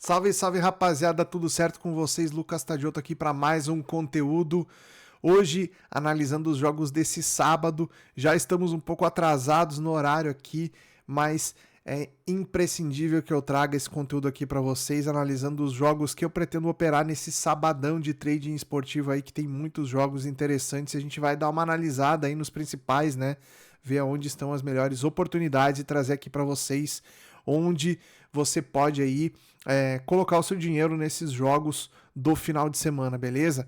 Salve, salve rapaziada, tudo certo com vocês? Lucas Tadioto aqui para mais um conteúdo. Hoje, analisando os jogos desse sábado, já estamos um pouco atrasados no horário aqui, mas é imprescindível que eu traga esse conteúdo aqui para vocês, analisando os jogos que eu pretendo operar nesse sabadão de trading esportivo aí, que tem muitos jogos interessantes. A gente vai dar uma analisada aí nos principais, né? Ver onde estão as melhores oportunidades e trazer aqui para vocês onde você pode aí colocar o seu dinheiro nesses jogos do final de semana, beleza?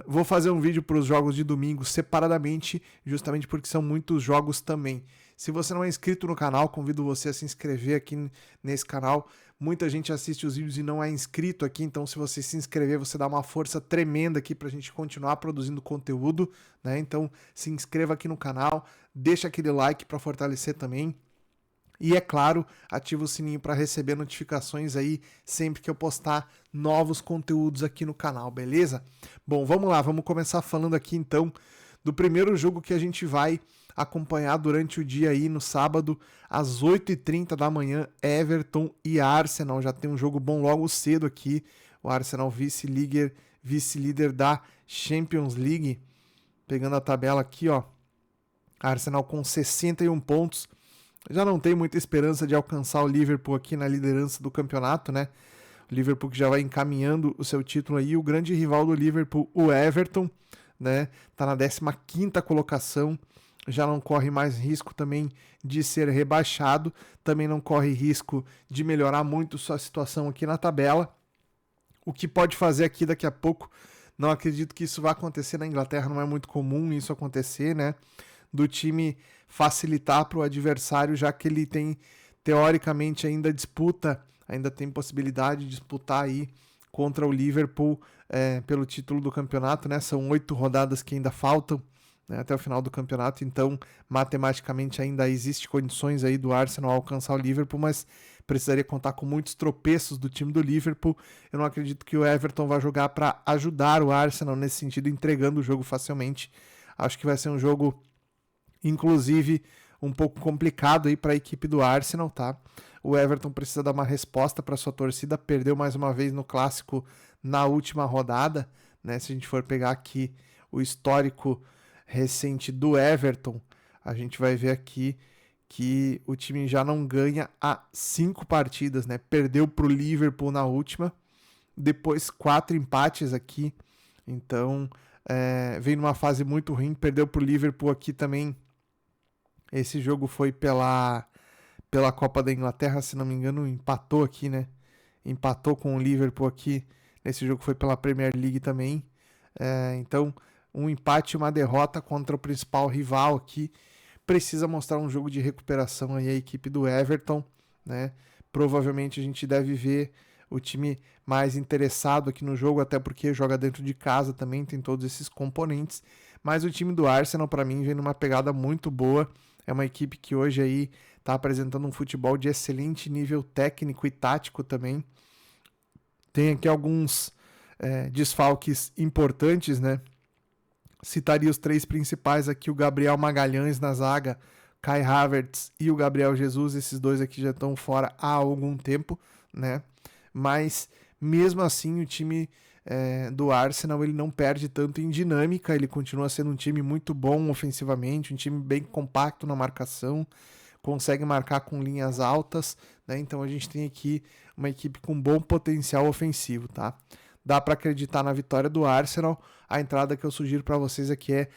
Vou fazer um vídeo para os jogos de domingo separadamente, justamente porque são muitos jogos também. Se você não é inscrito no canal, convido você a se inscrever aqui nesse canal. Muita gente assiste os vídeos e não é inscrito aqui, então se você se inscrever, você dá uma força tremenda aqui para a gente continuar produzindo conteúdo, né? Então se inscreva aqui no canal, deixa aquele like para fortalecer também. E é claro, ativa o sininho para receber notificações aí sempre que eu postar novos conteúdos aqui no canal, beleza? Bom, vamos lá, vamos começar falando aqui então do primeiro jogo que a gente vai acompanhar durante o dia aí no sábado, às 8h30 da manhã, Everton e Arsenal. Já tem um jogo bom logo cedo aqui, o Arsenal vice-líder da Champions League. Pegando a tabela aqui, ó, Arsenal com 61 pontos. Já não tem muita esperança de alcançar o Liverpool aqui na liderança do campeonato, né? O Liverpool que já vai encaminhando o seu título aí. O grande rival do Liverpool, o Everton, né? Tá na 15ª colocação. Já não corre mais risco também de ser rebaixado. Também não corre risco de melhorar muito sua situação aqui na tabela. O que pode fazer aqui daqui a pouco, não acredito que isso vai acontecer na Inglaterra, não é muito comum isso acontecer, né? Do time facilitar para o adversário, já que ele tem, teoricamente, ainda tem possibilidade de disputar aí contra o Liverpool pelo título do campeonato, né? São 8 rodadas que ainda faltam, né, até o final do campeonato, então matematicamente ainda existe condições aí do Arsenal alcançar o Liverpool, mas precisaria contar com muitos tropeços do time do Liverpool. Eu não acredito que o Everton vai jogar para ajudar o Arsenal nesse sentido, entregando o jogo facilmente. Acho que vai ser um jogo, inclusive, um pouco complicado aí para a equipe do Arsenal, tá? O Everton precisa dar uma resposta para sua torcida, perdeu mais uma vez no clássico na última rodada, né? Se a gente for pegar aqui o histórico recente do Everton, a gente vai ver aqui que o time já não ganha há 5 partidas, né? Perdeu para o Liverpool na última, depois 4 empates aqui, então vem numa fase muito ruim, perdeu para o Liverpool aqui também. Esse jogo foi pela Copa da Inglaterra, se não me engano, empatou aqui, né? Empatou com o Liverpool aqui. Esse jogo foi pela Premier League também. Então, um empate e uma derrota contra o principal rival aqui. Precisa mostrar um jogo de recuperação aí a equipe do Everton, né? Provavelmente a gente deve ver o time mais interessado aqui no jogo, até porque joga dentro de casa também, tem todos esses componentes. Mas o time do Arsenal, para mim, vem numa pegada muito boa. É uma equipe que hoje aí está apresentando um futebol de excelente nível técnico e tático também. Tem aqui alguns desfalques importantes, né? Citaria os 3 principais aqui, o Gabriel Magalhães na zaga, Kai Havertz e o Gabriel Jesus. Esses 2 aqui já estão fora há algum tempo, né? Mas mesmo assim o time do Arsenal ele não perde tanto em dinâmica, ele continua sendo um time muito bom ofensivamente, um time bem compacto na marcação, consegue marcar com linhas altas, né? Então a gente tem aqui uma equipe com bom potencial ofensivo, tá? Dá para acreditar na vitória do Arsenal. A entrada que eu sugiro para vocês aqui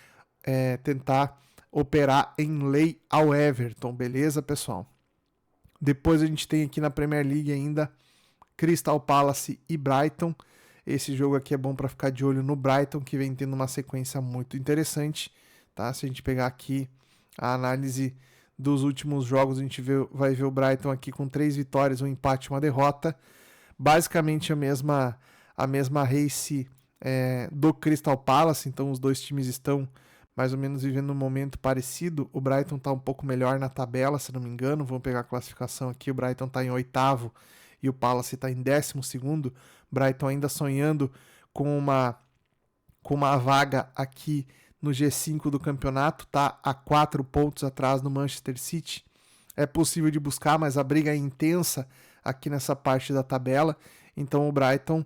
é tentar operar em lei ao Everton, beleza, pessoal? Depois a gente tem aqui na Premier League ainda Crystal Palace e Brighton. Esse jogo aqui é bom para ficar de olho no Brighton, que vem tendo uma sequência muito interessante, tá? Se a gente pegar aqui a análise dos últimos jogos, a gente vai ver o Brighton aqui com 3 vitórias, um empate e uma derrota. Basicamente a mesma race do Crystal Palace, então os 2 times estão mais ou menos vivendo um momento parecido. O Brighton está um pouco melhor na tabela, se não me engano. Vamos pegar a classificação aqui, o Brighton está em 8º e o Palace está em 12º. Brighton ainda sonhando com uma vaga aqui no G5 do campeonato, tá a 4 pontos atrás do Manchester City. É possível de buscar, mas a briga é intensa aqui nessa parte da tabela. Então o Brighton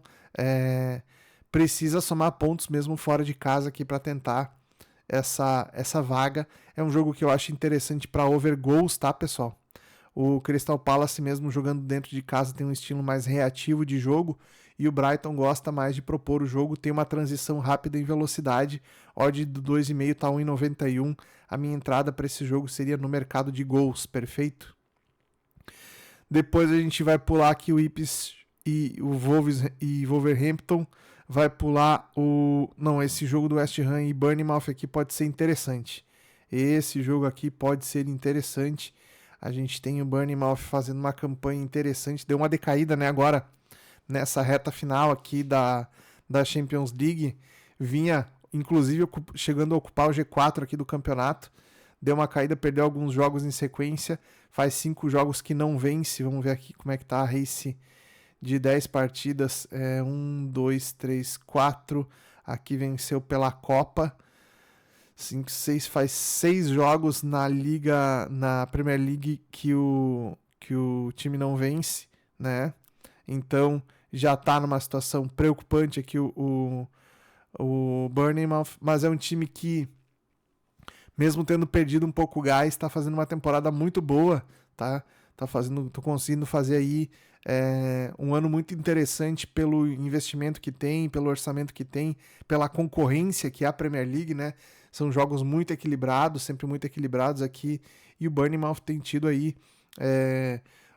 precisa somar pontos mesmo fora de casa aqui para tentar essa vaga. É um jogo que eu acho interessante para over goals, tá, pessoal? O Crystal Palace, mesmo jogando dentro de casa, tem um estilo mais reativo de jogo, e o Brighton gosta mais de propor o jogo, tem uma transição rápida em velocidade. Odd do 2,5 tá 1,91. A minha entrada para esse jogo seria no mercado de gols, perfeito? Depois a gente vai pular aqui o Ipswich e o Wolverhampton. Vai pular esse jogo do West Ham e Bournemouth aqui pode ser interessante. Esse jogo aqui pode ser interessante. A gente tem o Bournemouth fazendo uma campanha interessante. Deu uma decaída, né, agora nessa reta final aqui da Champions League. Vinha, inclusive, chegando a ocupar o G4 aqui do campeonato. Deu uma caída, perdeu alguns jogos em sequência. Faz 5 jogos que não vence. Vamos ver aqui como é que tá a race de 10 partidas. 1, 2, 3, 4. Aqui venceu pela Copa. 5, 6, faz 6 jogos na Premier League que o time não vence, né? Então já tá numa situação preocupante aqui o Bournemouth, mas é um time que, mesmo tendo perdido um pouco o gás, está fazendo uma temporada muito boa, tá? Tô conseguindo fazer aí um ano muito interessante pelo investimento que tem, pelo orçamento que tem, pela concorrência que é a Premier League, né? São jogos muito equilibrados, sempre muito equilibrados aqui, e o Bournemouth tem tido aí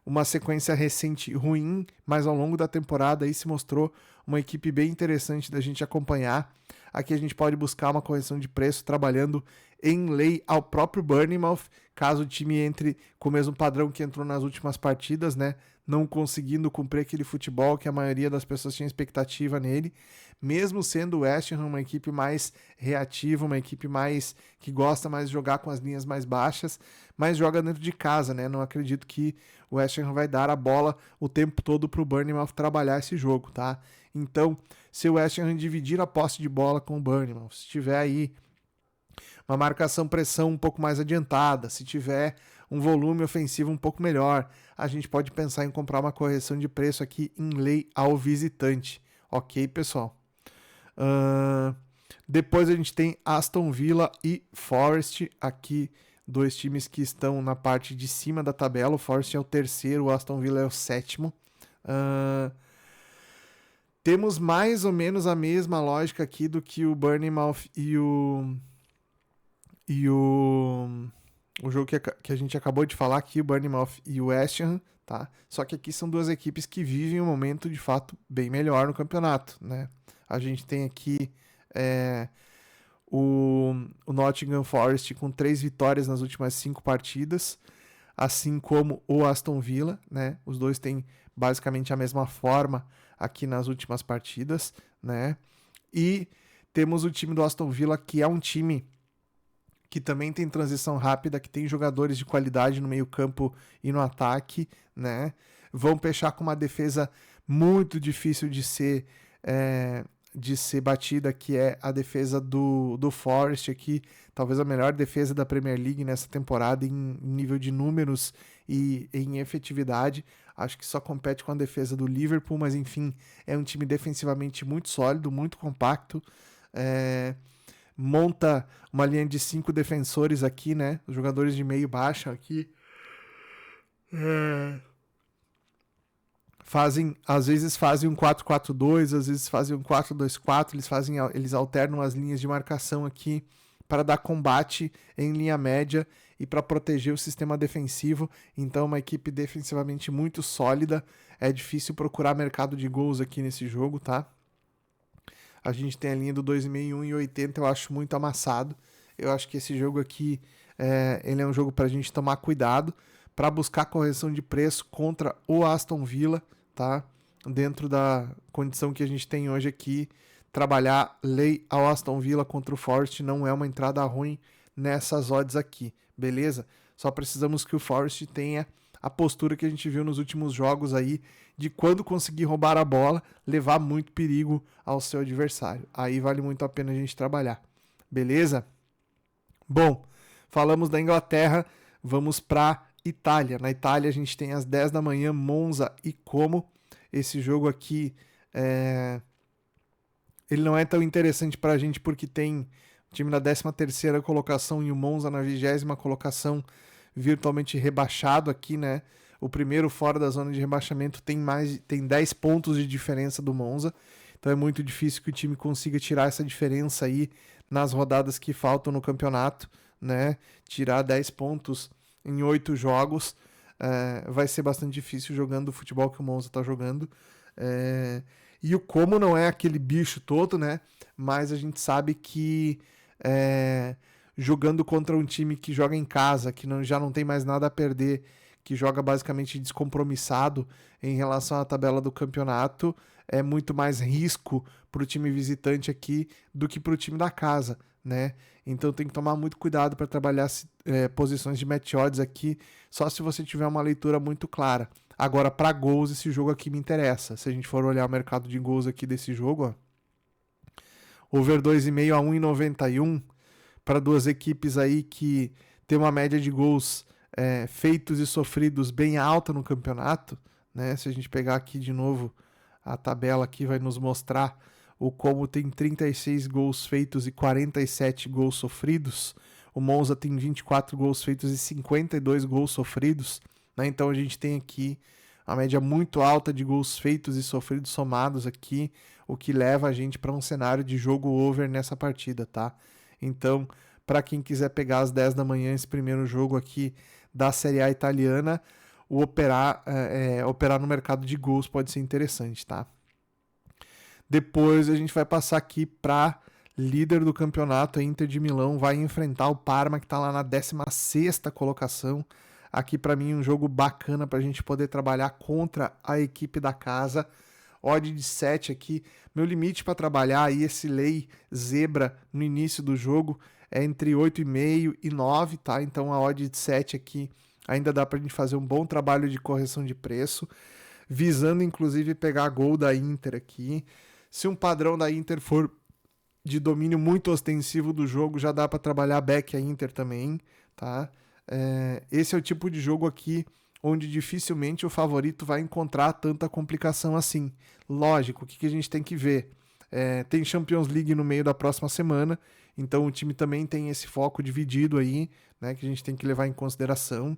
uma sequência recente ruim, mas ao longo da temporada aí se mostrou uma equipe bem interessante da gente acompanhar. Aqui a gente pode buscar uma correção de preço trabalhando em lei ao próprio Bournemouth, caso o time entre com o mesmo padrão que entrou nas últimas partidas, né? Não conseguindo cumprir aquele futebol que a maioria das pessoas tinha expectativa nele, mesmo sendo o West Ham uma equipe mais reativa, uma equipe mais que gosta mais de jogar com as linhas mais baixas, mas joga dentro de casa, né? Não acredito que o West Ham vai dar a bola o tempo todo para o Bournemouth trabalhar esse jogo, tá? Então, se o West Ham dividir a posse de bola com o Bournemouth, se tiver aí uma marcação-pressão um pouco mais adiantada, se tiver um volume ofensivo um pouco melhor, a gente pode pensar em comprar uma correção de preço aqui em lei ao visitante. Ok, pessoal? Depois a gente tem Aston Villa e Forest, aqui 2 times que estão na parte de cima da tabela. O Forest é o terceiro, o Aston Villa é o sétimo. Temos mais ou menos a mesma lógica aqui do que o Bournemouth e o jogo que a gente acabou de falar aqui, o Bournemouth e o West Ham, tá? Só que aqui são 2 equipes que vivem um momento de fato bem melhor no campeonato, né? A gente tem aqui o Nottingham Forest com 3 vitórias nas últimas 5 partidas, assim como o Aston Villa, né? Os 2 têm basicamente a mesma forma aqui nas últimas partidas, né? E temos o time do Aston Villa, que é um time que também tem transição rápida, que tem jogadores de qualidade no meio-campo e no ataque, né? Vão fechar com uma defesa muito difícil de ser batida, que é a defesa do Forest aqui, talvez a melhor defesa da Premier League nessa temporada em nível de números e em efetividade. Acho que só compete com a defesa do Liverpool, mas enfim, é um time defensivamente muito sólido, muito compacto, monta uma linha de 5 defensores aqui, né? Os jogadores de meio baixo aqui às vezes fazem um 4-4-2, às vezes fazem um 4-2-4, eles alternam as linhas de marcação aqui para dar combate em linha média e para proteger o sistema defensivo. Então, uma equipe defensivamente muito sólida. É difícil procurar mercado de gols aqui nesse jogo, tá? A gente tem a linha do 2,5 e 1,80, eu acho muito amassado. Eu acho que esse jogo aqui, ele é um jogo para a gente tomar cuidado, para buscar correção de preço contra o Aston Villa, tá? Dentro da condição que a gente tem hoje aqui, trabalhar lei ao Aston Villa contra o Forest não é uma entrada ruim nessas odds aqui, beleza? Só precisamos que o Forest tenha a postura que a gente viu nos últimos jogos aí, de quando conseguir roubar a bola, levar muito perigo ao seu adversário. Aí vale muito a pena a gente trabalhar, beleza? Bom, falamos da Inglaterra, vamos para Itália. Na Itália a gente tem às 10 da manhã Monza e Como. Esse jogo aqui ele não é tão interessante para a gente porque tem o time na 13ª colocação e o Monza na 20ª colocação, virtualmente rebaixado aqui, né? O primeiro fora da zona de rebaixamento tem 10 pontos de diferença do Monza, então é muito difícil que o time consiga tirar essa diferença aí nas rodadas que faltam no campeonato, né? Tirar 10 pontos em 8 jogos vai ser bastante difícil jogando o futebol que o Monza está jogando. E o Como não é aquele bicho todo, né? Mas a gente sabe que jogando contra um time que joga em casa, que já não tem mais nada a perder, que joga basicamente descompromissado em relação à tabela do campeonato, é muito mais risco para o time visitante aqui do que para o time da casa, né? Então tem que tomar muito cuidado para trabalhar posições de match odds aqui, só se você tiver uma leitura muito clara. Agora, para gols, esse jogo aqui me interessa. Se a gente for olhar o mercado de gols aqui desse jogo, ó, over 2,5 a 1,91 para duas equipes aí que tem uma média de gols feitos e sofridos bem alta no campeonato, né? Se a gente pegar aqui de novo a tabela aqui vai nos mostrar o Como tem 36 gols feitos e 47 gols sofridos. O Monza tem 24 gols feitos e 52 gols sofridos, né? Então a gente tem aqui a média muito alta de gols feitos e sofridos somados aqui, o que leva a gente para um cenário de jogo over nessa partida, tá? Então, para quem quiser pegar às 10 da manhã esse primeiro jogo aqui da Série A italiana, o operar no mercado de gols pode ser interessante, tá? Depois a gente vai passar aqui para líder do campeonato, a Inter de Milão vai enfrentar o Parma, que está lá na 16ª colocação. Aqui para mim um jogo bacana para a gente poder trabalhar contra a equipe da casa. Odd de 7 aqui. Meu limite para trabalhar aí esse lei zebra no início do jogo é entre 8,5 e 9, tá? Então a odd de 7 aqui ainda dá para a gente fazer um bom trabalho de correção de preço, visando inclusive pegar gol da Inter aqui. Se um padrão da Inter for de domínio muito ostensivo do jogo, já dá para trabalhar back a Inter também, tá? Esse é o tipo de jogo aqui onde dificilmente o favorito vai encontrar tanta complicação assim. Lógico, o que a gente tem que ver? Tem Champions League no meio da próxima semana, então o time também tem esse foco dividido aí, né, que a gente tem que levar em consideração.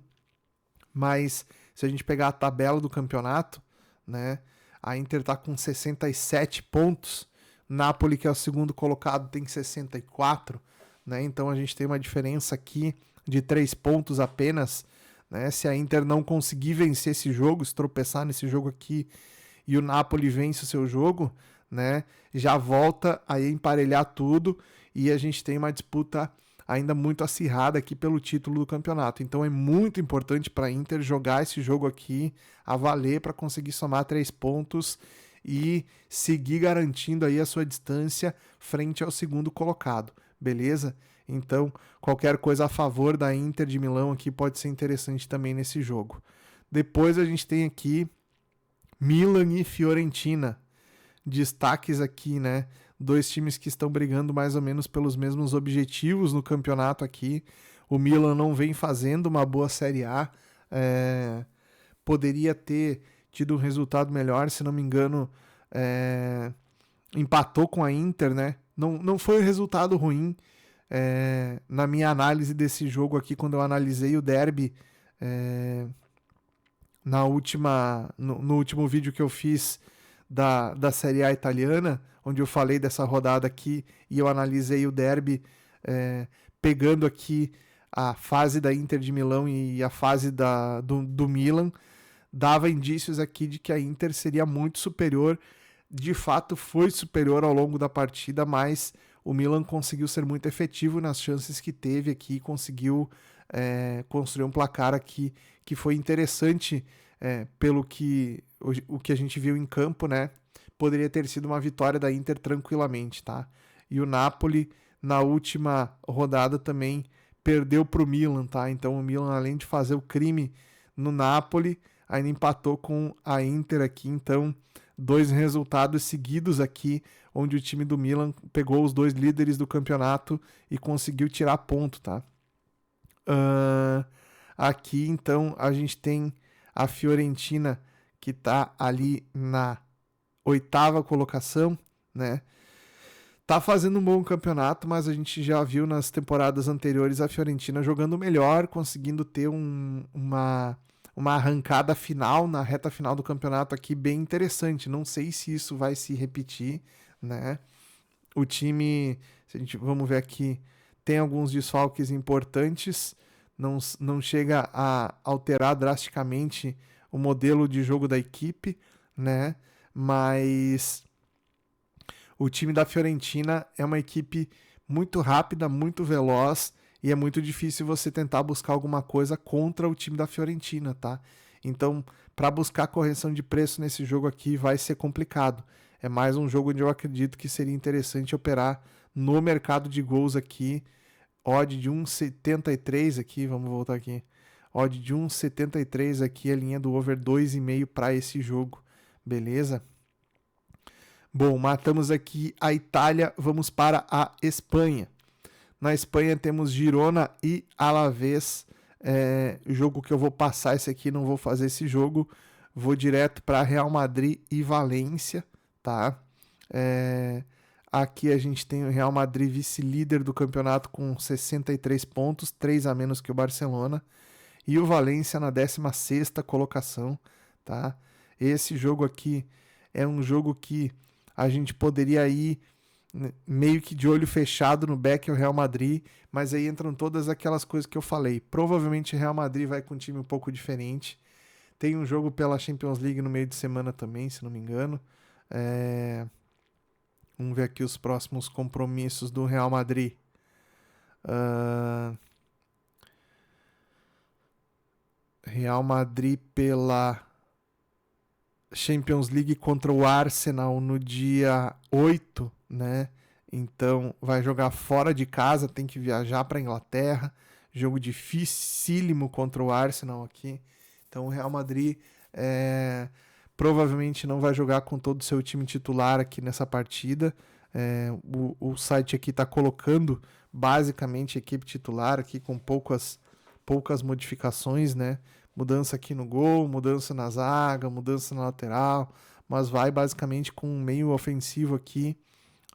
Mas se a gente pegar a tabela do campeonato, né, a Inter está com 67 pontos, Napoli, que é o segundo colocado, tem 64, né, então a gente tem uma diferença aqui de 3 pontos apenas, né? Se a Inter não conseguir vencer esse jogo, se tropeçar nesse jogo aqui e o Napoli vence o seu jogo, né, já volta a emparelhar tudo e a gente tem uma disputa ainda muito acirrada aqui pelo título do campeonato. Então é muito importante para a Inter jogar esse jogo aqui a valer para conseguir somar 3 pontos e seguir garantindo aí a sua distância frente ao segundo colocado, beleza? Então, qualquer coisa a favor da Inter de Milão aqui pode ser interessante também nesse jogo. Depois a gente tem aqui Milan e Fiorentina. Destaques aqui, né? Dois times que estão brigando mais ou menos pelos mesmos objetivos no campeonato aqui. O Milan não vem fazendo uma boa Série A. Poderia ter tido um resultado melhor, se não me engano, empatou com a Inter, né? Não foi um resultado ruim. Na minha análise desse jogo aqui, quando eu analisei o derby no último vídeo que eu fiz da Série A italiana, onde eu falei dessa rodada aqui e eu analisei o derby pegando aqui a fase da Inter de Milão e a fase do Milan, dava indícios aqui de que a Inter seria muito superior. De fato foi superior ao longo da partida, mas o Milan conseguiu ser muito efetivo nas chances que teve aqui, conseguiu construir um placar aqui que foi interessante pelo que o que a gente viu em campo, né? Poderia ter sido uma vitória da Inter tranquilamente, tá? E o Napoli, na última rodada, também perdeu para o Milan, tá? Então o Milan, além de fazer o crime no Napoli, ainda empatou com a Inter aqui, então 2 resultados seguidos aqui, onde o time do Milan pegou os 2 líderes do campeonato e conseguiu tirar ponto, tá? Aqui, então, a gente tem a Fiorentina que está ali na oitava colocação, né? Tá fazendo um bom campeonato, mas a gente já viu nas temporadas anteriores a Fiorentina jogando melhor, conseguindo ter uma arrancada final, na reta final do campeonato aqui, bem interessante. Não sei se isso vai se repetir, né? O time, se a gente, vamos ver aqui, tem alguns desfalques importantes, não chega a alterar drasticamente o modelo de jogo da equipe, né? Mas o time da Fiorentina é uma equipe muito rápida, muito veloz e é muito difícil você tentar buscar alguma coisa contra o time da Fiorentina, tá? Então, para buscar correção de preço nesse jogo aqui vai ser complicado. É mais um jogo onde eu acredito que seria interessante operar no mercado de gols aqui. Odd de 1,73 aqui, vamos voltar aqui. Odd de 1,73 aqui, a linha do over 2,5 para esse jogo, beleza? Bom, matamos aqui a Itália, vamos para a Espanha. Na Espanha temos Girona e Alavés. Jogo que eu vou passar esse aqui, não vou fazer esse jogo. Vou direto para Real Madrid e Valência, tá? Aqui a gente tem o Real Madrid vice-líder do campeonato com 63 pontos, 3 a menos que o Barcelona. E o Valência na 16ª colocação, tá? Esse jogo aqui é um jogo que a gente poderia ir meio que de olho fechado no back ao Real Madrid, mas aí entram todas aquelas coisas que eu falei. Provavelmente o Real Madrid vai com um time um pouco diferente. Tem um jogo pela Champions League no meio de semana também, se não me engano. Vamos ver aqui os próximos compromissos do Real Madrid. Real Madrid pela Champions League contra o Arsenal no dia 8, né? Então vai jogar fora de casa, tem que viajar para a Inglaterra. Jogo dificílimo contra o Arsenal aqui. Então o Real Madrid provavelmente não vai jogar com todo o seu time titular aqui nessa partida. O site aqui está colocando basicamente a equipe titular aqui com poucas modificações, né? Mudança aqui no gol, mudança na zaga, mudança na lateral, mas vai basicamente com um meio ofensivo aqui,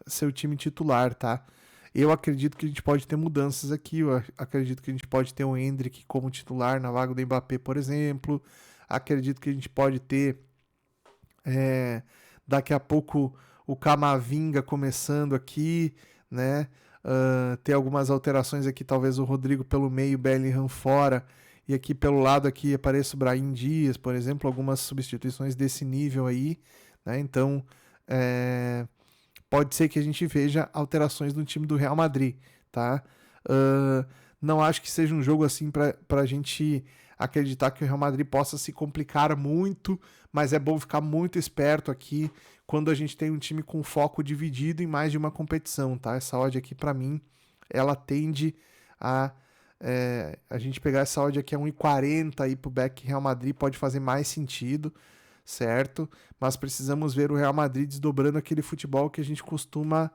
seu time titular, tá? Eu acredito que a gente pode ter mudanças aqui, eu acredito que a gente pode ter o Endrick como titular na vaga do Mbappé, por exemplo, acredito que a gente pode ter daqui a pouco o Camavinga começando aqui, né? Ter algumas alterações aqui, talvez o Rodrigo pelo meio, Bellingham fora, e aqui pelo lado aqui apareça o Brahim Dias, por exemplo, algumas substituições desse nível aí, né? Então, pode ser que a gente veja alterações no time do Real Madrid, tá? Não acho que seja um jogo assim para a gente acreditar que o Real Madrid possa se complicar muito, mas é bom ficar muito esperto aqui quando a gente tem um time com foco dividido em mais de uma competição, tá? Essa odd aqui, para mim, ela tende a gente pegar essa odd aqui a 1,40 aí pro back Real Madrid pode fazer mais sentido, certo? Mas precisamos ver o Real Madrid desdobrando aquele futebol que a gente costuma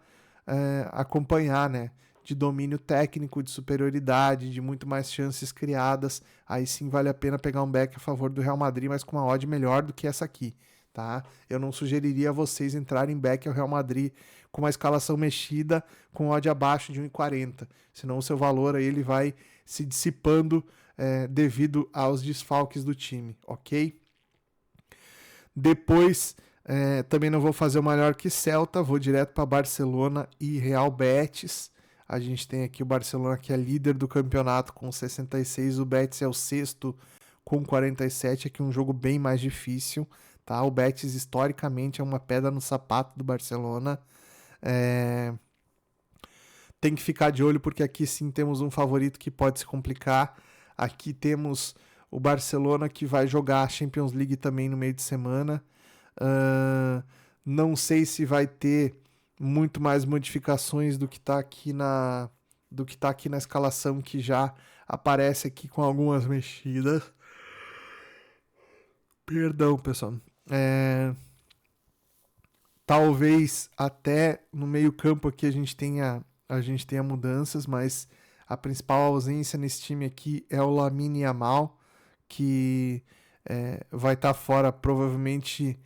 acompanhar, né? De domínio técnico, de superioridade, de muito mais chances criadas. Aí sim vale a pena pegar um back a favor do Real Madrid, mas com uma odd melhor do que essa aqui, tá? Eu não sugeriria a vocês entrarem back ao Real Madrid com uma escalação mexida, com odd abaixo de 1,40. Senão o seu valor aí ele vai se dissipando devido aos desfalques do time, ok? Depois, também não vou fazer o melhor que Celta, vou direto para Barcelona e Real Betis. A gente tem aqui o Barcelona que é líder do campeonato com 66, o Betis é o sexto com 47, aqui um jogo bem mais difícil, tá? O Betis historicamente é uma pedra no sapato do Barcelona. Tem que ficar de olho porque aqui sim temos um favorito que pode se complicar. Aqui temos o Barcelona que vai jogar a Champions League também no meio de semana. Não sei se vai ter muito mais modificações do que está aqui na escalação, que já aparece aqui com algumas mexidas. Perdão, pessoal. Talvez até no meio campo aqui a gente tenha mudanças, mas A principal ausência nesse time aqui é o Lamine Yamal, que vai estar fora provavelmente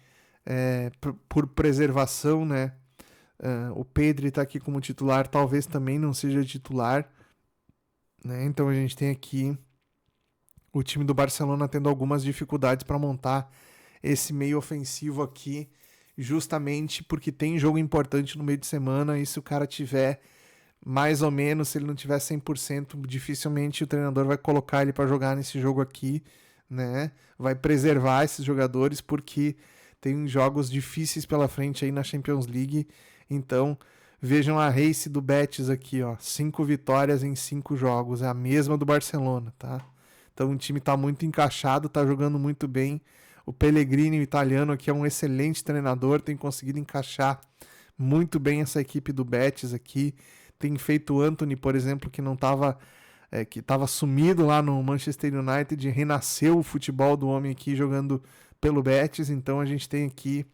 por preservação, né? O Pedri está aqui como titular, talvez também não seja titular, né? Então a gente tem aqui o time do Barcelona tendo algumas dificuldades para montar esse meio ofensivo aqui, justamente porque tem jogo importante no meio de semana, e se o cara tiver mais ou menos, se ele não tiver 100%, dificilmente o treinador vai colocar ele para jogar nesse jogo aqui, né? Vai preservar esses jogadores porque tem jogos difíceis pela frente aí na Champions League. Então, vejam a race do Betis aqui, ó, 5 vitórias em 5 jogos, é a mesma do Barcelona, tá? Então o time tá muito encaixado, tá jogando muito bem. O Pellegrini, o italiano, aqui é um excelente treinador, tem conseguido encaixar muito bem essa equipe do Betis aqui. Tem feito o Antony, por exemplo, que não estava que estava sumido lá no Manchester United, renasceu o futebol do homem aqui jogando pelo Betis. Então a gente tem aqui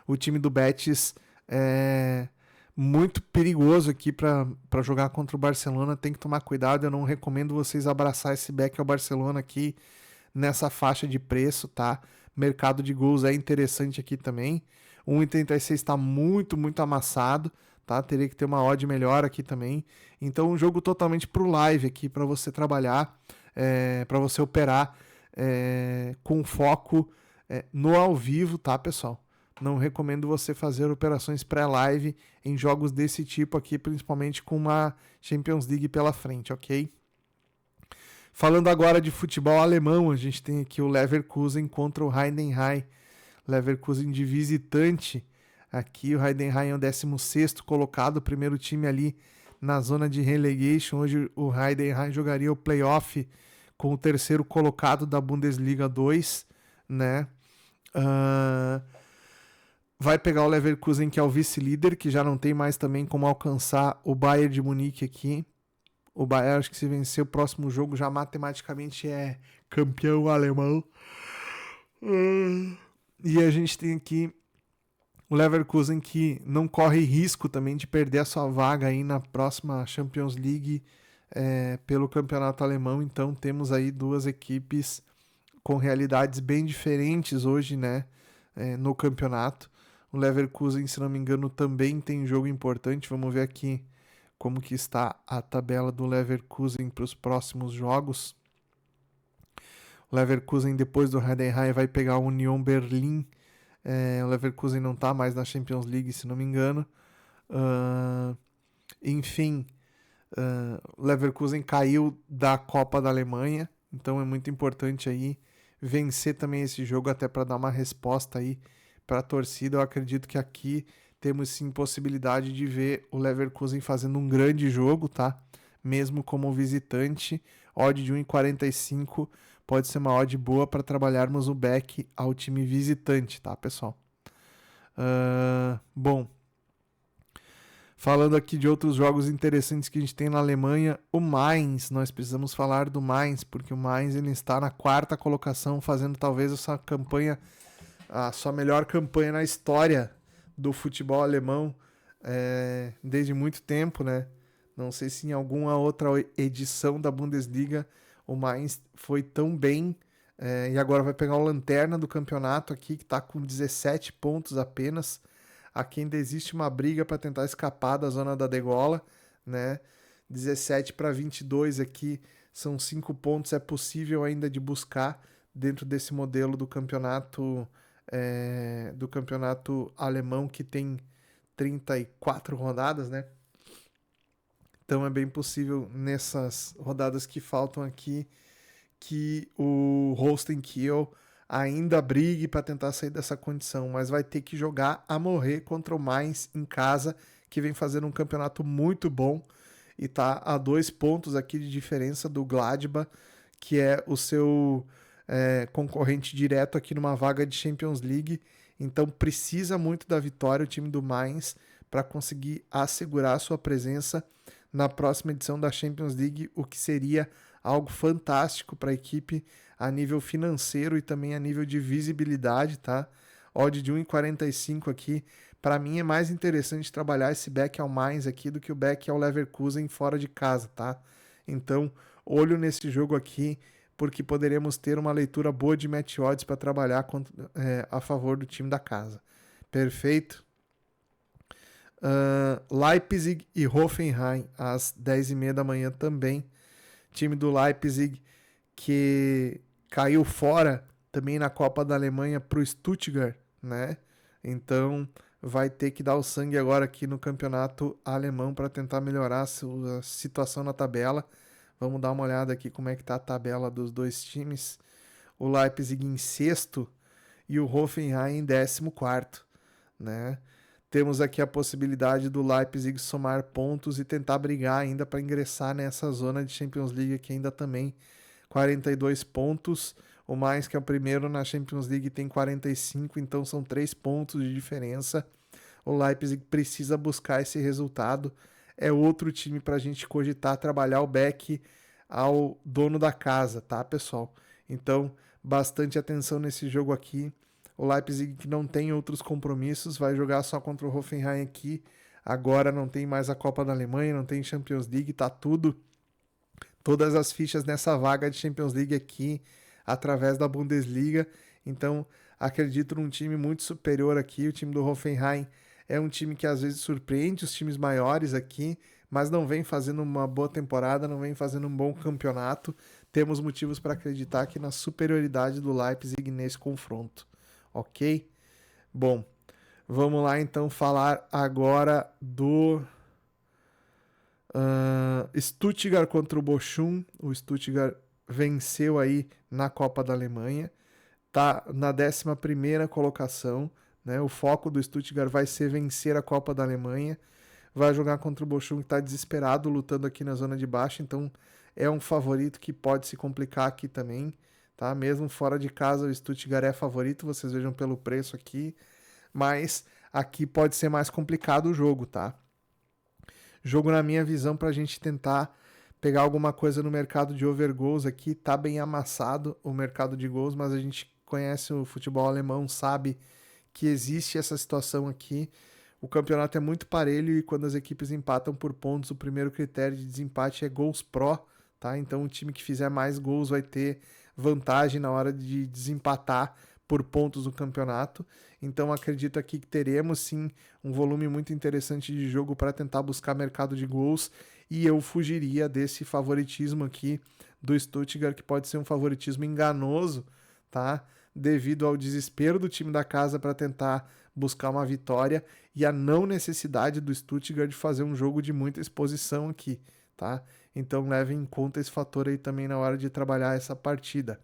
o time do Betis muito perigoso aqui para jogar contra o Barcelona. Tem que tomar cuidado, eu não recomendo vocês abraçar esse back ao Barcelona aqui nessa faixa de preço, tá? Mercado de gols é interessante aqui também. 1,86 está muito, muito amassado, tá? Teria que ter uma odd melhor aqui também. Então, um jogo totalmente pro live aqui, para você trabalhar, para você operar com foco no ao vivo, tá, pessoal? Não recomendo você fazer operações pré-live em jogos desse tipo aqui, principalmente com uma Champions League pela frente, ok? Falando agora de futebol alemão, a gente tem aqui o Leverkusen contra o Heidenheim. Leverkusen de visitante. Aqui o Heidenheim é o 16º colocado, o primeiro time ali na zona de relegation. Hoje o Heidenheim jogaria o playoff com o terceiro colocado da Bundesliga 2, né? Vai pegar o Leverkusen, que é o vice-líder, que já não tem mais também como alcançar o Bayern de Munique aqui. O Bayern, acho que se vencer o próximo jogo, já matematicamente é campeão alemão. E a gente tem aqui o Leverkusen, que não corre risco também de perder a sua vaga aí na próxima Champions League pelo campeonato alemão. Então temos aí duas equipes com realidades bem diferentes hoje, né, no campeonato. O Leverkusen, se não me engano, também tem jogo importante. Vamos ver aqui como que está a tabela do Leverkusen para os próximos jogos. O Leverkusen, depois do Heidenheim, vai pegar a Union Berlin. O Leverkusen não está mais na Champions League, se não me engano. Enfim, o Leverkusen caiu da Copa da Alemanha, então é muito importante aí vencer também esse jogo, até para dar uma resposta aí para a torcida. Eu acredito que aqui temos sim possibilidade de ver o Leverkusen fazendo um grande jogo, tá? Mesmo como visitante. Odd de 1,45 pode ser uma odd boa para trabalharmos o back ao time visitante, tá, pessoal? Bom, falando aqui de outros jogos interessantes que a gente tem na Alemanha, o Mainz, nós precisamos falar do Mainz, porque o Mainz ele está na 4ª colocação, fazendo talvez essa campanha, a sua melhor campanha na história do futebol alemão desde muito tempo, né? Não sei se em alguma outra edição da Bundesliga o Mainz foi tão bem, e agora vai pegar o lanterna do campeonato aqui, que está com 17 pontos apenas. Aqui ainda existe uma briga para tentar escapar da zona da degola, né? 17 para 22 aqui são 5 pontos, é possível ainda de buscar dentro desse modelo do campeonato alemão, que tem 34 rodadas, né? Então é bem possível nessas rodadas que faltam aqui que o Holstein Kiel ainda brigue para tentar sair dessa condição, mas vai ter que jogar a morrer contra o Mainz em casa, que vem fazendo um campeonato muito bom e está a 2 pontos aqui de diferença do Gladbach, que é o seu concorrente direto aqui numa vaga de Champions League. Então precisa muito da vitória o time do Mainz para conseguir assegurar a sua presença na próxima edição da Champions League, o que seria algo fantástico para a equipe a nível financeiro e também a nível de visibilidade, tá? odd de 1,45 aqui. Para mim é mais interessante trabalhar esse back ao Mainz aqui do que o back ao Leverkusen fora de casa, tá? Então, olho nesse jogo aqui, porque poderemos ter uma leitura boa de match odds para trabalhar a favor do time da casa. Perfeito? Leipzig e Hoffenheim às 10h30 da manhã também. Time do Leipzig que caiu fora também na Copa da Alemanha para o Stuttgart, né? Então vai ter que dar o sangue agora aqui no campeonato alemão para tentar melhorar a situação na tabela. Vamos dar uma olhada aqui como é que tá a tabela dos dois times. O Leipzig em sexto e o Hoffenheim em 14º, né? Temos aqui a possibilidade do Leipzig somar pontos e tentar brigar ainda para ingressar nessa zona de Champions League que ainda também 42 pontos. O Mainz, que é o primeiro na Champions League, tem 45, então são 3 pontos de diferença. O Leipzig precisa buscar esse resultado. É outro time para a gente cogitar trabalhar o back ao dono da casa, tá, pessoal? Então, bastante atenção nesse jogo aqui. O Leipzig, que não tem outros compromissos, vai jogar só contra o Hoffenheim aqui. Agora não tem mais a Copa da Alemanha, não tem Champions League, tá todas as fichas nessa vaga de Champions League aqui, através da Bundesliga. Então, acredito num time muito superior aqui. O time do Hoffenheim é um time que às vezes surpreende os times maiores aqui, mas não vem fazendo uma boa temporada, não vem fazendo um bom campeonato. Temos motivos para acreditar aqui na superioridade do Leipzig nesse confronto. Ok? Bom, vamos lá então falar agora do Stuttgart contra o Bochum. O Stuttgart venceu aí na Copa da Alemanha, tá na 11ª colocação, né? O foco do Stuttgart vai ser vencer a Copa da Alemanha, vai jogar contra o Bochum que está desesperado, lutando aqui na zona de baixo, então é um favorito que pode se complicar aqui também, tá? Mesmo fora de casa o Stuttgart é favorito, vocês vejam pelo preço aqui, mas aqui pode ser mais complicado o jogo, tá? Jogo, na minha visão, para a gente tentar pegar alguma coisa no mercado de over goals aqui. Tá bem amassado o mercado de gols, mas a gente conhece o futebol alemão, sabe que existe essa situação aqui. O campeonato é muito parelho e quando as equipes empatam por pontos, o primeiro critério de desempate é gols pró, tá? Então o time que fizer mais gols vai ter vantagem na hora de desempatar por pontos do campeonato. Então acredito aqui que teremos sim um volume muito interessante de jogo para tentar buscar mercado de gols, e eu fugiria desse favoritismo aqui do Stuttgart, que pode ser um favoritismo enganoso, tá? Devido ao desespero do time da casa para tentar buscar uma vitória e a não necessidade do Stuttgart de fazer um jogo de muita exposição aqui, tá? Então levem em conta esse fator aí também na hora de trabalhar essa partida.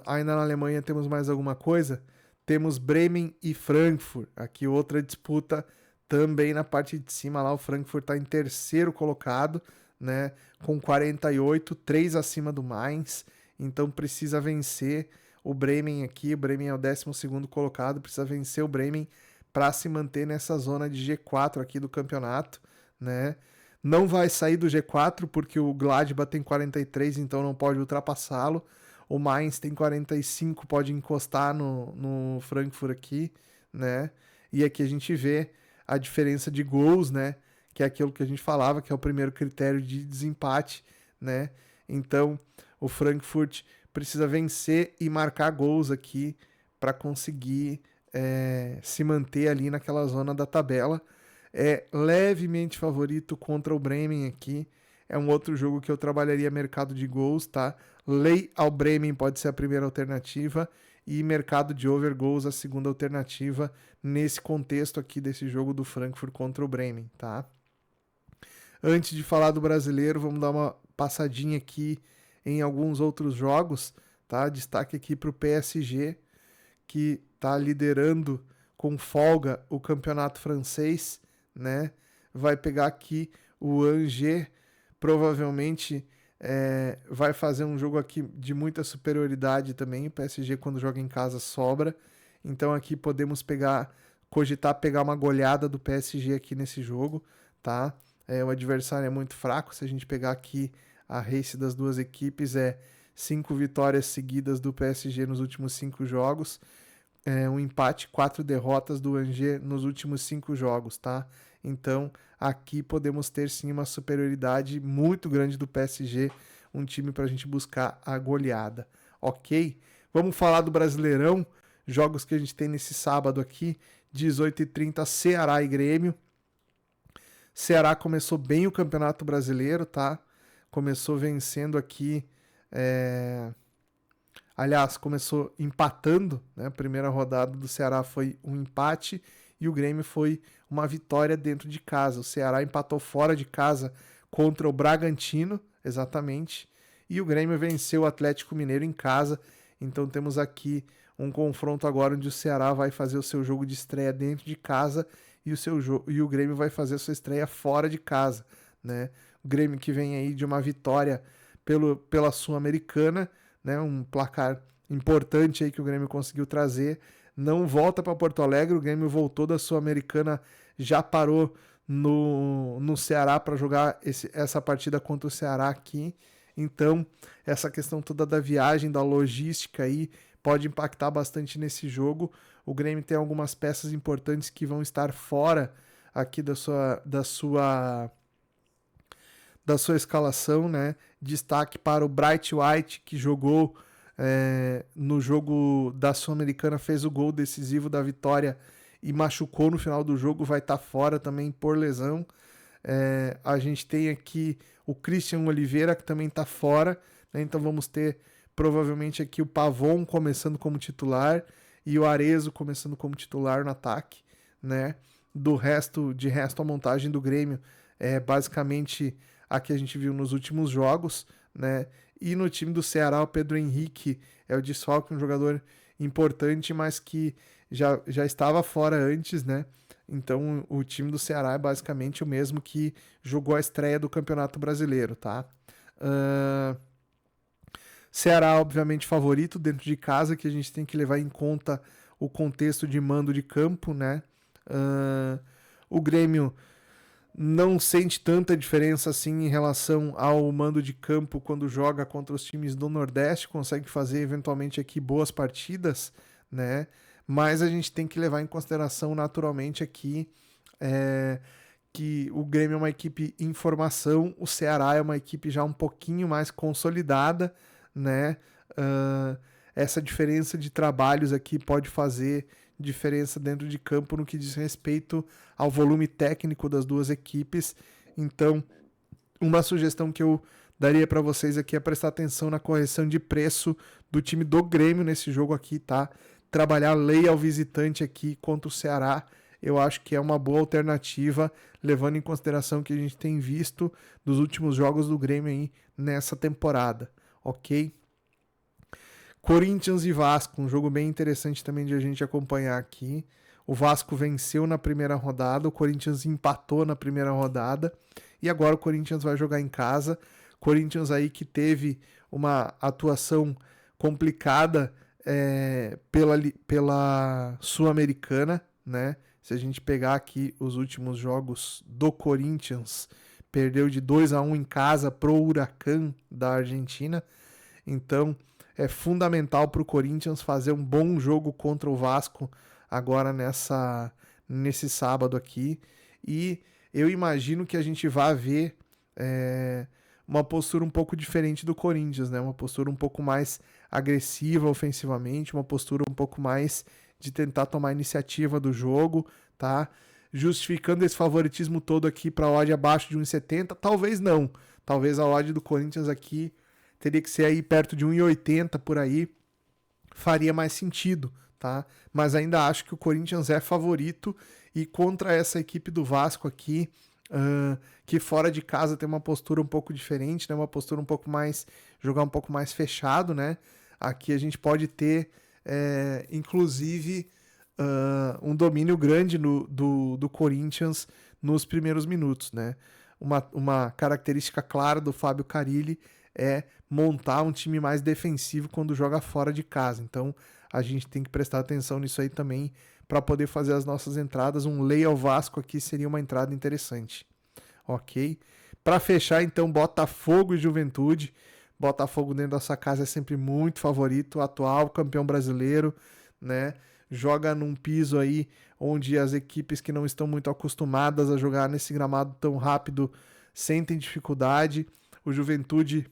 Ainda na Alemanha temos mais alguma coisa? Temos Bremen e Frankfurt. Aqui outra disputa também na parte de cima. Lá o Frankfurt está em terceiro colocado, né, com 48, 3 acima do Mainz. Então precisa vencer o Bremen aqui. O Bremen é o 12º colocado. Precisa vencer o Bremen para se manter nessa zona de G4 aqui do campeonato, né? Não vai sair do G4 porque o Gladbach tem 43, então não pode ultrapassá-lo. O Mainz tem 45, pode encostar no Frankfurt aqui, né? E aqui a gente vê a diferença de gols, né? Que é aquilo que a gente falava, que é o primeiro critério de desempate, né? Então, o Frankfurt precisa vencer e marcar gols aqui para conseguir se manter ali naquela zona da tabela. É levemente favorito contra o Bremen aqui. É um outro jogo que eu trabalharia mercado de gols, tá? Lei ao Bremen pode ser a primeira alternativa e mercado de over goals a segunda alternativa nesse contexto aqui desse jogo do Frankfurt contra o Bremen, tá? Antes de falar do brasileiro, vamos dar uma passadinha aqui em alguns outros jogos, tá? Destaque aqui para o PSG, que está liderando com folga o campeonato francês, né? Vai pegar aqui o Angers, provavelmente vai fazer um jogo aqui de muita superioridade também. O PSG, quando joga em casa, sobra. Então aqui podemos cogitar pegar uma goleada do PSG aqui nesse jogo, tá? O adversário é muito fraco. Se a gente pegar aqui a race das duas equipes, é 5 vitórias seguidas do PSG nos últimos 5 jogos. Um empate, 4 derrotas do Angers nos últimos 5 jogos, tá? Então, aqui podemos ter sim uma superioridade muito grande do PSG, um time para a gente buscar a goleada, ok? Vamos falar do Brasileirão, jogos que a gente tem nesse sábado aqui, 18h30, Ceará e Grêmio. Ceará começou bem o Campeonato Brasileiro, tá? Começou vencendo aqui... Aliás, começou empatando, né? A primeira rodada do Ceará foi um empate e o Grêmio foi uma vitória dentro de casa. O Ceará empatou fora de casa contra o Bragantino, exatamente, e o Grêmio venceu o Atlético Mineiro em casa. Então temos aqui um confronto agora onde o Ceará vai fazer o seu jogo de estreia dentro de casa e o Grêmio vai fazer a sua estreia fora de casa, né? O Grêmio que vem aí de uma vitória pela Sul-Americana, né, um placar importante aí que o Grêmio conseguiu trazer, não volta para Porto Alegre, o Grêmio voltou da Sul-Americana, já parou no Ceará para jogar essa partida contra o Ceará aqui, então essa questão toda da viagem, da logística aí, pode impactar bastante nesse jogo. O Grêmio tem algumas peças importantes que vão estar fora aqui da sua escalação, né? Destaque para o Bright White, que jogou no jogo da Sul-Americana, fez o gol decisivo da vitória e machucou no final do jogo, vai estar fora também por lesão. A gente tem aqui o Christian Oliveira, que também está fora, né? Então vamos ter provavelmente aqui o Pavon começando como titular e o Arezzo começando como titular no ataque, né? De resto, a montagem do Grêmio é basicamente a que a gente viu nos últimos jogos, né? E no time do Ceará, o Pedro Henrique é o desfalque, um jogador importante, mas que já estava fora antes, né? Então o time do Ceará é basicamente o mesmo que jogou a estreia do Campeonato Brasileiro, tá? Ceará, obviamente, favorito dentro de casa, que a gente tem que levar em conta o contexto de mando de campo, né? O Grêmio não sente tanta diferença assim em relação ao mando de campo quando joga contra os times do Nordeste, consegue fazer eventualmente aqui boas partidas, né? Mas a gente tem que levar em consideração naturalmente aqui que o Grêmio é uma equipe em formação, o Ceará é uma equipe já um pouquinho mais consolidada, né? Essa diferença de trabalhos aqui pode fazer diferença dentro de campo no que diz respeito ao volume técnico das duas equipes. Então, uma sugestão que eu daria para vocês aqui é prestar atenção na correção de preço do time do Grêmio nesse jogo aqui, tá? Trabalhar lei ao visitante aqui contra o Ceará, eu acho que é uma boa alternativa, levando em consideração que a gente tem visto dos últimos jogos do Grêmio aí nessa temporada, ok? Corinthians e Vasco, um jogo bem interessante também de a gente acompanhar aqui. O Vasco venceu na primeira rodada, o Corinthians empatou na primeira rodada e agora o Corinthians vai jogar em casa. Corinthians aí que teve uma atuação complicada pela Sul-Americana, né? Se a gente pegar aqui os últimos jogos do Corinthians, perdeu de 2-1 em casa pro Huracan da Argentina. Então é fundamental para o Corinthians fazer um bom jogo contra o Vasco agora nesse sábado aqui. E eu imagino que a gente vai ver uma postura um pouco diferente do Corinthians, né? Uma postura um pouco mais agressiva ofensivamente, uma postura um pouco mais de tentar tomar a iniciativa do jogo, tá? Justificando esse favoritismo todo aqui para a odd abaixo de 1,70, talvez não. Talvez a odd do Corinthians aqui teria que ser aí perto de 1,80 por aí, faria mais sentido, tá? Mas ainda acho que o Corinthians é favorito e contra essa equipe do Vasco aqui, que fora de casa tem uma postura um pouco diferente, né? Uma postura um pouco mais, jogar um pouco mais fechado, né? Aqui a gente pode ter, inclusive, um domínio grande do Corinthians nos primeiros minutos, né? Uma característica clara do Fábio Carille é montar um time mais defensivo quando joga fora de casa. Então, a gente tem que prestar atenção nisso aí também para poder fazer as nossas entradas. Um lei ao Vasco aqui seria uma entrada interessante. Ok? Para fechar, então, Botafogo e Juventude. Botafogo dentro da sua casa é sempre muito favorito, atual campeão brasileiro, né? Joga num piso aí onde as equipes que não estão muito acostumadas a jogar nesse gramado tão rápido sentem dificuldade. O Juventude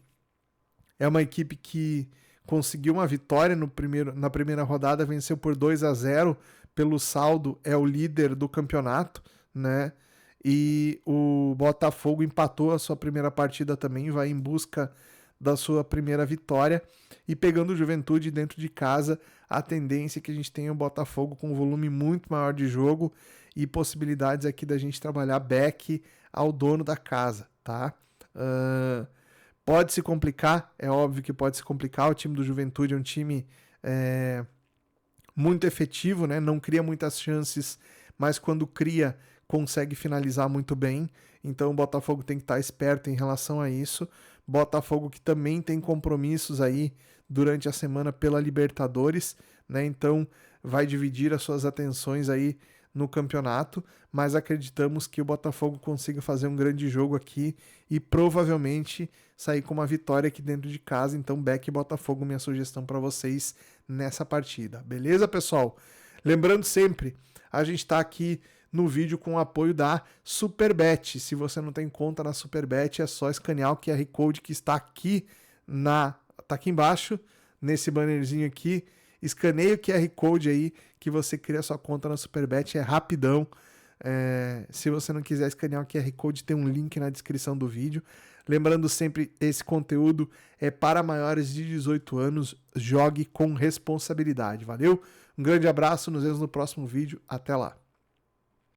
é uma equipe que conseguiu uma vitória na primeira rodada, venceu por 2-0, pelo saldo é o líder do campeonato, né? E o Botafogo empatou a sua primeira partida também, vai em busca da sua primeira vitória. E pegando o Juventude dentro de casa, a tendência é que a gente tenha o Botafogo com um volume muito maior de jogo e possibilidades aqui da gente trabalhar back ao dono da casa, tá? Pode se complicar, é óbvio que pode se complicar. O time do Juventude é um time muito efetivo, né? Não cria muitas chances, mas quando cria, consegue finalizar muito bem. Então o Botafogo tem que estar esperto em relação a isso. Botafogo que também tem compromissos aí durante a semana pela Libertadores, né? Então vai dividir as suas atenções aí no campeonato, mas acreditamos que o Botafogo consiga fazer um grande jogo aqui e provavelmente sair com uma vitória aqui dentro de casa. Então, back Botafogo, minha sugestão para vocês nessa partida. Beleza, pessoal? Lembrando sempre, a gente está aqui no vídeo com o apoio da Superbet. Se você não tem conta na Superbet, é só escanear o QR Code que está aqui tá aqui embaixo, nesse bannerzinho aqui. Escaneie o QR Code aí que você cria sua conta na Superbet, é rapidão. Se você não quiser escanear o QR Code, tem um link na descrição do vídeo. Lembrando sempre, esse conteúdo é para maiores de 18 anos, jogue com responsabilidade, valeu? Um grande abraço, nos vemos no próximo vídeo, até lá.